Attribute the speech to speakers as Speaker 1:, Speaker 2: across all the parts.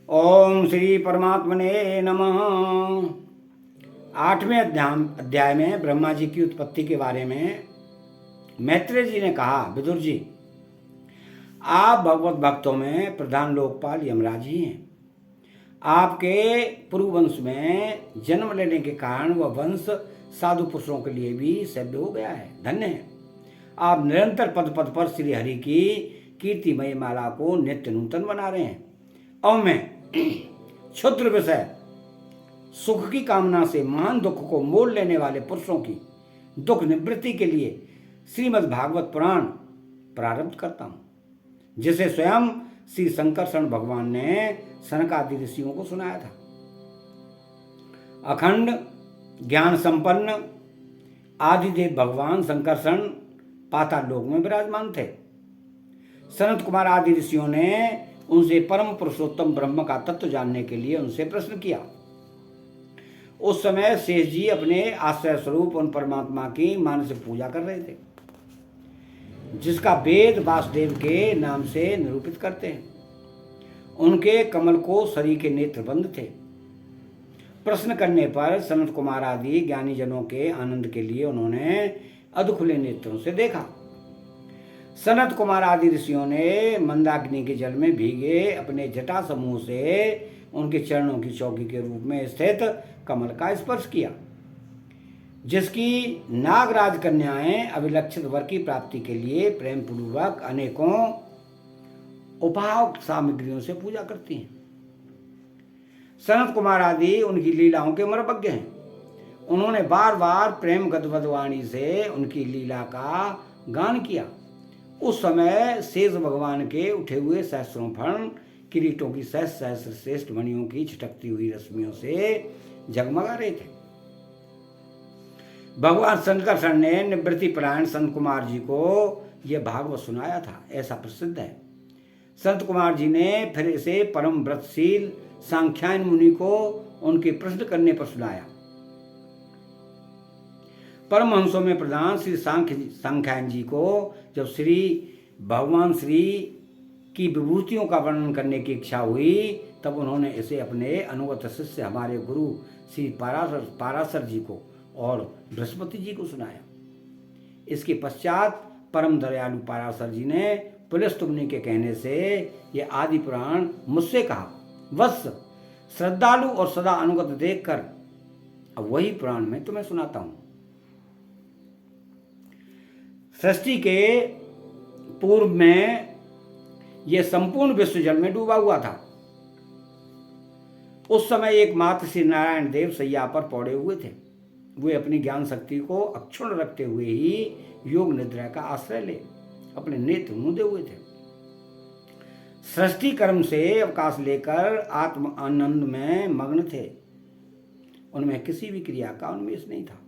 Speaker 1: ओम श्री परमात्मने नमः। 8वें अध्याय में ब्रह्मा जी की उत्पत्ति के बारे में मैत्रेय जी ने कहा, विदुर जी, आप भगवत भक्तों में प्रधान लोकपाल यमराज ही हैं। आपके पूर्व वंश में जन्म लेने के कारण वह वंश साधु पुरुषों के लिए भी सभ्य हो गया है। धन्य है। आप निरंतर पद पद पर श्री हरि की कीर्तिमय माला को नित्य नूतन बना रहे हैं। और मैं क्षुद्र विषय सुख की कामना से महान दुख को मोल लेने वाले पुरुषों की दुख निवृत्ति के लिए श्रीमद् भागवत पुराण प्रारंभ करता हूँ, जिसे स्वयं श्री संकर्षण भगवान ने सनकादि ऋषियों को सुनाया था। अखंड ज्ञान संपन्न आदिदेव भगवान संकर्षण पाताल लोक में विराजमान थे। सनत कुमार आदि ऋषियों ने उनसे परम पुरुषोत्तम ब्रह्म का तत्व जानने के लिए उनसे प्रश्न किया। उस समय शेष जी अपने आश्रय स्वरूप उन परमात्मा की मानसिक पूजा कर रहे थे, जिसका वेद वासुदेव के नाम से निरूपित करते हैं। उनके कमल को सरी के नेत्र बंद थे। प्रश्न करने पर सनत कुमार आदि ज्ञानी जनों के आनंद के लिए उन्होंने अधखुले नेत्रों से देखा। सनत कुमार आदि ऋषियों ने मंदाकिनी के जल में भीगे अपने जटा समूह से उनके चरणों की चौकी के रूप में स्थित कमल का स्पर्श किया, जिसकी नागराज कन्याएं अभिलक्षित वर की प्राप्ति के लिए प्रेम पूर्वक अनेकों उपहार सामग्रियों से पूजा करती हैं। सनत कुमार आदि उनकी लीलाओं के मर्मज्ञ हैं। उन्होंने बार बार प्रेम गदगद वाणी से उनकी लीला का गान किया। उस समय शेष भगवान के उठे हुए सहस्रों फण किरीटों की सहस्र श्रेष्ठ मणियों की छिटकती हुई रश्मियों से जगमगा रहे थे। भगवान संकर्षण ने निवृत्ति परायण संत कुमार जी को यह भागवत सुनाया था, ऐसा प्रसिद्ध है। संत कुमार जी ने फिर इसे परम व्रतशील सांख्यायन मुनि को उनके प्रश्न करने पर सुनाया। परमहंसों में प्रधान श्री सांख्यायन जी को जब भगवान श्री की विभूतियों का वर्णन करने की इच्छा हुई, तब उन्होंने इसे अपने अनुगत शिष्य हमारे गुरु श्री पाराशर जी को और बृहस्पति जी को सुनाया। इसके पश्चात परम दयालु पाराशर जी ने पुलस्त मुनि के कहने से ये आदि पुराण मुझसे कहा, वत्स श्रद्धालु और सदा अनुगत देखकर अब वही पुराण मैं तुम्हें सुनाता हूं। सृष्टि के पूर्व में यह संपूर्ण विश्व जल में डूबा हुआ था। उस समय एकमात्र श्री नारायण देव सैया पर पौड़े हुए थे। वे अपनी ज्ञान शक्ति को अक्षुण्ण रखते हुए ही योग निद्रा का आश्रय ले अपने नेत्र मूंदे हुए थे। सृष्टि कर्म से अवकाश लेकर आत्म आनंद में मग्न थे। उनमें किसी भी क्रिया का उन्मेष नहीं था।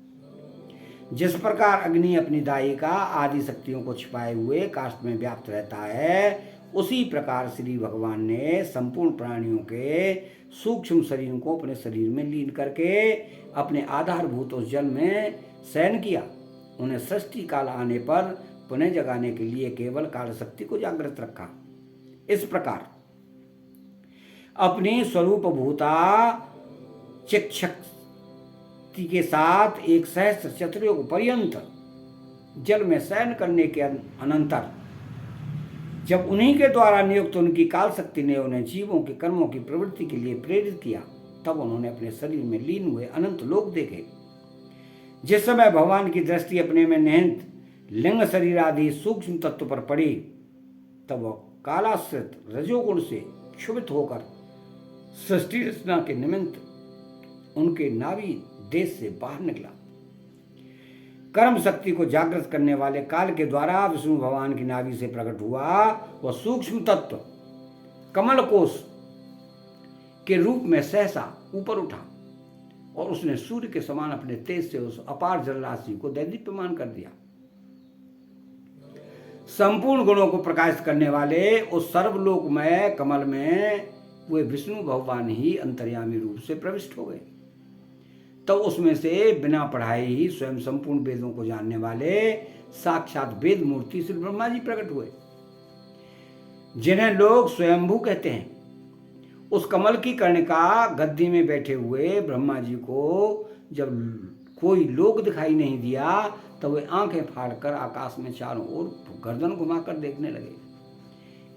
Speaker 1: जिस प्रकार अग्नि अपनी दायिका आदि शक्तियों को छिपाए हुए काष्ठ में व्याप्त रहता है, उसी प्रकार श्री भगवान ने संपूर्ण प्राणियों के सूक्ष्म शरीर को अपने शरीर में लीन करके अपने आधारभूत उस जल में शयन किया। उन्हें सृष्टि काल आने पर पुनः जगाने के लिए केवल काल शक्ति को जागृत रखा। इस प्रकार अपनी स्वरूप भूता चिक्षक्ति के साथ एक सहस्र चतुर्युग पर्यंत जल में शयन करने के अनंतर जब उन्हीं के द्वारा नियुक्त उनकी काल शक्ति ने उन्हें जीवों के कर्मों की प्रवृत्ति के लिए प्रेरित किया, तब उन्होंने अपने शरीर में लीन हुए अनंत लोक देखे। जिस समय भगवान की दृष्टि अपने में निहित लिंग शरीर आदि सूक्ष्म तत्व पर पड़ी, तब वह कालाश्रित रजोगुण से क्षुभित होकर सृष्टि रचना के निमित्त उनके नाभि देश से बाहर निकला। कर्म शक्ति को जागृत करने वाले काल के द्वारा विष्णु भगवान की नाभि से प्रकट हुआ वह सूक्ष्म तत्व कमल कोश के रूप में सहसा ऊपर उठा और उसने सूर्य के समान अपने तेज से उस अपार जलराशि को दैदीप्यमान कर दिया। संपूर्ण गुणों को प्रकाशित करने वाले उस सर्वलोकमय कमल में वे विष्णु भगवान ही अंतर्यामी रूप से प्रविष्ट हो गए। तब उसमें से बिना पढ़ाए ही स्वयं संपूर्ण वेदों को जानने वाले साक्षात वेद मूर्ति श्री ब्रह्मा जी प्रकट हुए, जिन्हें लोग स्वयंभू कहते हैं। उस कमल की कर्णिका गद्दी में बैठे हुए ब्रह्मा जी को जब कोई लोक दिखाई नहीं दिया तो वे आंखें फाड़कर आकाश में चारों ओर गर्दन घुमाकर देखने लगे।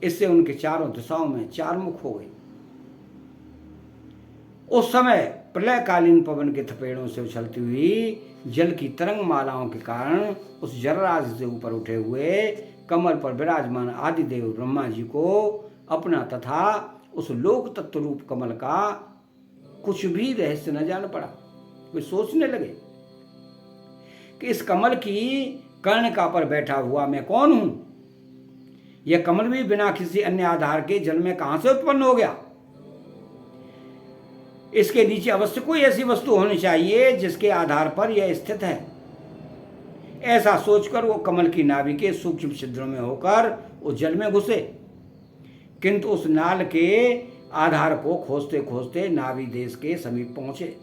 Speaker 1: इससे उनके चारों दिशाओं में चार मुख हो गए। उस समय प्रलयकालीन पवन के थपेड़ों से उछलती हुई जल की तरंग मालाओं के कारण उस जलराशि से ऊपर उठे हुए कमल पर विराजमान आदिदेव ब्रह्मा जी को अपना तथा उस लोक तत्व रूप कमल का कुछ भी रहस्य न जान पड़ा। वे सोचने लगे कि इस कमल की कर्णिका पर बैठा हुआ मैं कौन हूं? यह कमल भी बिना किसी अन्य आधार के जल में कहां से उत्पन्न हो गया? इसके नीचे अवश्य कोई ऐसी वस्तु होनी चाहिए जिसके आधार पर यह स्थित है। ऐसा सोचकर वो कमल की नाभि के सूक्ष्म छिद्रों में होकर उस जल में घुसे, किंतु उस नाल के आधार को खोजते खोजते नाभि देश के समीप पहुंचे।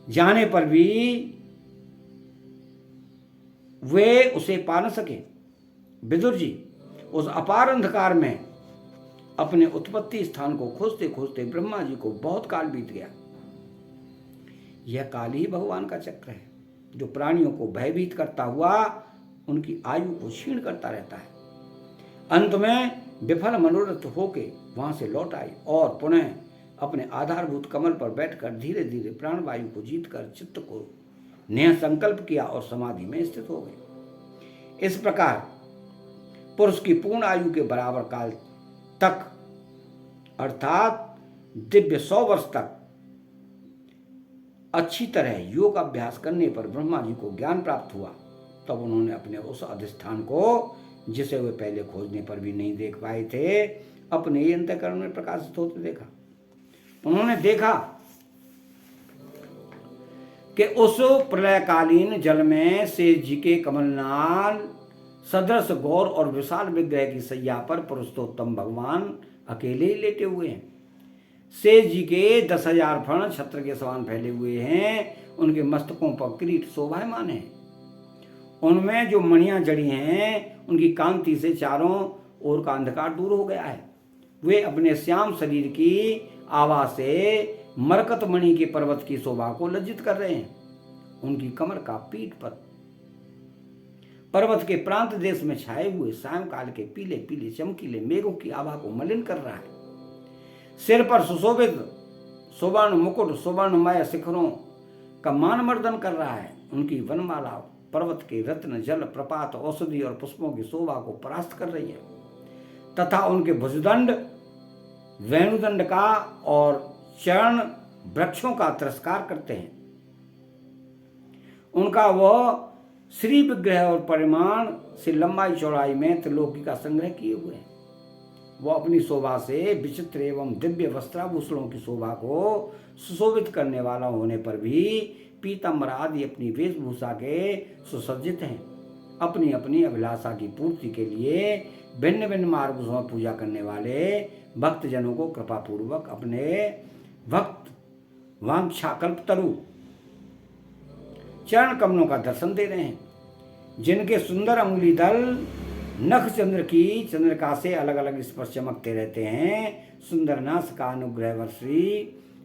Speaker 1: जाने पर भी वे उसे पा न सके। विदुर जी उस अपार अंधकार में अपने उत्पत्ति स्थान को खोजते खोजते ब्रह्मा जी को बहुत काल बीत गया। यह काल ही भगवान का चक्र है जो प्राणियों को भयभीत करता हुआ उनकी आयु को क्षीण करता रहता है। अंत में विफल मनोरथ होके वहां से लौट आई और पुनः अपने आधारभूत कमल पर बैठकर धीरे धीरे प्राणवायु को जीतकर चित्त को नया संकल्प किया और समाधि में स्थित हो गए। इस प्रकार पुरुष की पूर्ण आयु के बराबर काल तक अर्थात दिव्य 100 वर्ष तक अच्छी तरह योग अभ्यास करने पर ब्रह्मा जी को ज्ञान प्राप्त हुआ। तब उन्होंने अपने उस अधिष्ठान को जिसे वे पहले खोजने पर भी नहीं देख पाए थे अपने ही अंतःकरण में प्रकाशित होते देखा। उन्होंने देखा कि उस प्रलयकालीन जल में शेष जी के कमलनाल सदृश गौर और विशाल विग्रह की सैया पर पुरुषोत्तम भगवान अकेले ही लेटे हुए हैं। शेष जी के 10,000 फण छत्र के समान फैले हुए हैं। उनके मस्तकों पर किरीट शोभायमान है। उनमें जो मणियां जड़ी हैं उनकी कांति से चारों ओर का अंधकार दूर हो गया है। वे अपने श्याम शरीर की आभा से मरकत मणि के पर्वत की शोभा को लज्जित कर रहे हैं। उनकी कमर का पीठ पर पर्वत के प्रांत देश में छाए हुए सायंकाल के पीले पीले चमकीले मेघों की आभा को मलिन कर रहा है। सिर पर सुशोभित सुवर्ण मुकुट सुवर्णमय शिखरों का मानमर्दन कर रहा है। उनकी वनमाला पर्वत के रत्न जल प्रपात औषधि और पुष्पों की शोभा को परास्त कर रही है तथा उनके भुजदंड वेणुदंड का और चरण वृक्षों का तिरस्कार करते हैं। उनका वह श्री विग्रह और परिमाण से लंबाई चौड़ाई में त्रिलोकी का संग्रह किए हुए हैं। वह अपनी शोभा से विचित्र एवं दिव्य वस्त्राभूषणों की शोभा को सुशोभित करने वाला होने पर भी पीताम्बर आदि अपनी वेशभूषा के सुसज्जित हैं। अपनी अपनी अभिलाषा की पूर्ति के लिए भिन्न भिन्न मार्गों में पूजा करने वाले भक्तजनों को कृपापूर्वक अपने भक्त वांछाकल्प तरु चरण कमलों का दर्शन दे रहे हैं, जिनके सुंदर अंगुली दल नख चंद्र की चंद्रिका से अलग अलग स्पर्श चमकते रहते हैं। सुंदर नास का अनुग्रह वर्षी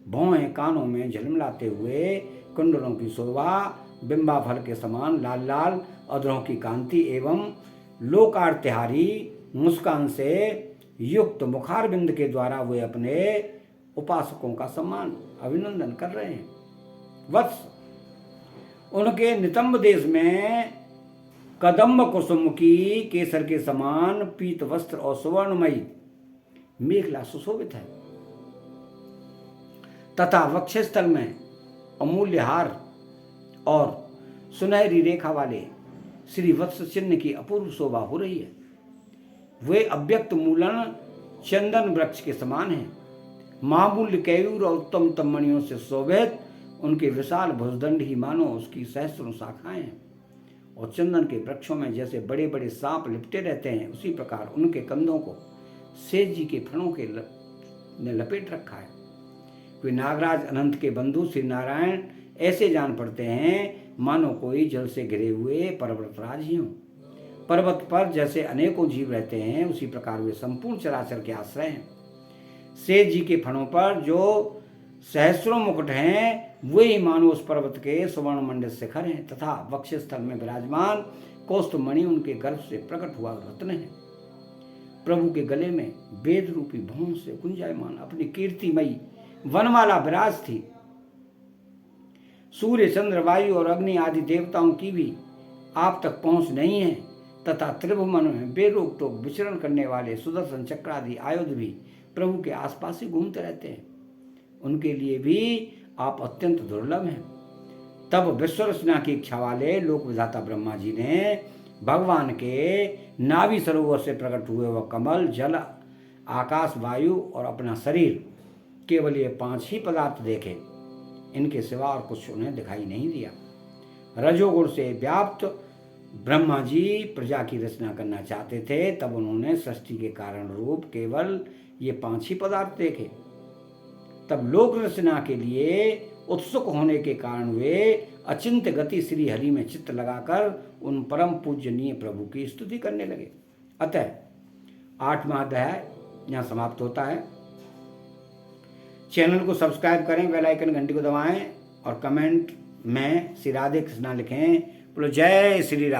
Speaker 1: भौहें कानों में झलमलाते हुए कुंडलों की शोभा बिंबा फल के समान लाल लाल अधरों की कांति एवं लोकार्तिहारी मुस्कान से युक्त मुखारबिंद के द्वारा वे अपने उपासकों का सम्मान अभिनंदन कर रहे हैं। वत्स उनके नितंब देश में कदम्ब कुसुम की केसर के समान पीत वस्त्र और सुवर्णमयी मेखला सुशोभित है तथा वक्षस्थल में अमूल्य हार और सुनहरी रेखा वाले श्री वत्स चिन्ह की अपूर्व शोभा हो रही है। वे अव्यक्त मूलन चंदन वृक्ष के समान हैं। महामूल्य कैयूर और उत्तम उत्तम मणियों से शोभित उनके विशाल भुजदंड ही मानो उसकी सहस्रों शाखाएं हैं और चंदन के वृक्षों में जैसे बड़े बड़े सांप लिपटे रहते हैं उसी प्रकार उनके कंधों को शेष जी के फणों के ने लपेट रखा है। वे नागराज अनंत के बंधु श्री नारायण ऐसे जान पड़ते हैं मानो कोई जल से घिरे हुए पर्वतराज ही हों। पर्वत पर जैसे अनेकों जीव रहते हैं उसी प्रकार वे संपूर्ण चराचर के आश्रय हैं। शेष जी के फणों पर जो सहस्रों मुकुट हैं वे ही मानो उस पर्वत के सुवर्ण मंडित शिखर हैं तथा वक्षस्थल में विराजमान कौस्तुभमणि उनके गर्भ से प्रकट हुआ रत्न है। प्रभु के गले में वेद रूपी भौं से गुंजायमान अपनी कीर्तिमयी वनमाला विराज थी। सूर्य, चंद्र, वायु और अग्नि आदि देवताओं की भी आप तक पहुंच नहीं है तथा त्रिभुवन में बेरोक टोक विचरण करने वाले सुदर्शन चक्र आदि आयुध भी प्रभु के आसपास ही घूमते रहते हैं। उनके लिए भी आप अत्यंत दुर्लभ हैं। तब विश्व रचना की इच्छा वाले लोक विधाता ब्रह्मा जी ने भगवान के नाभि सरोवर से प्रकट हुए वह कमल, जल, आकाश, वायु और अपना शरीर, केवल ये 5 ही पदार्थ देखे। इनके सिवा और कुछ उन्हें दिखाई नहीं दिया। रजोगुण से व्याप्त ब्रह्मा जी प्रजा की रचना करना चाहते थे, तब उन्होंने सृष्टि के कारण रूप केवल ये 5 ही पदार्थ देखे। तब लोक रचना के लिए उत्सुक होने के कारण वे अचिंत्य गति श्री हरि में चित्त लगाकर उन परम पूजनीय प्रभु की स्तुति करने लगे। अतः 8वां अध्याय यहाँ समाप्त होता है। चैनल को सब्सक्राइब करें, बेल आइकन घंटी को दबाएं और कमेंट में श्री राधे कृष्णा लिखें। बोलो जय श्री राम।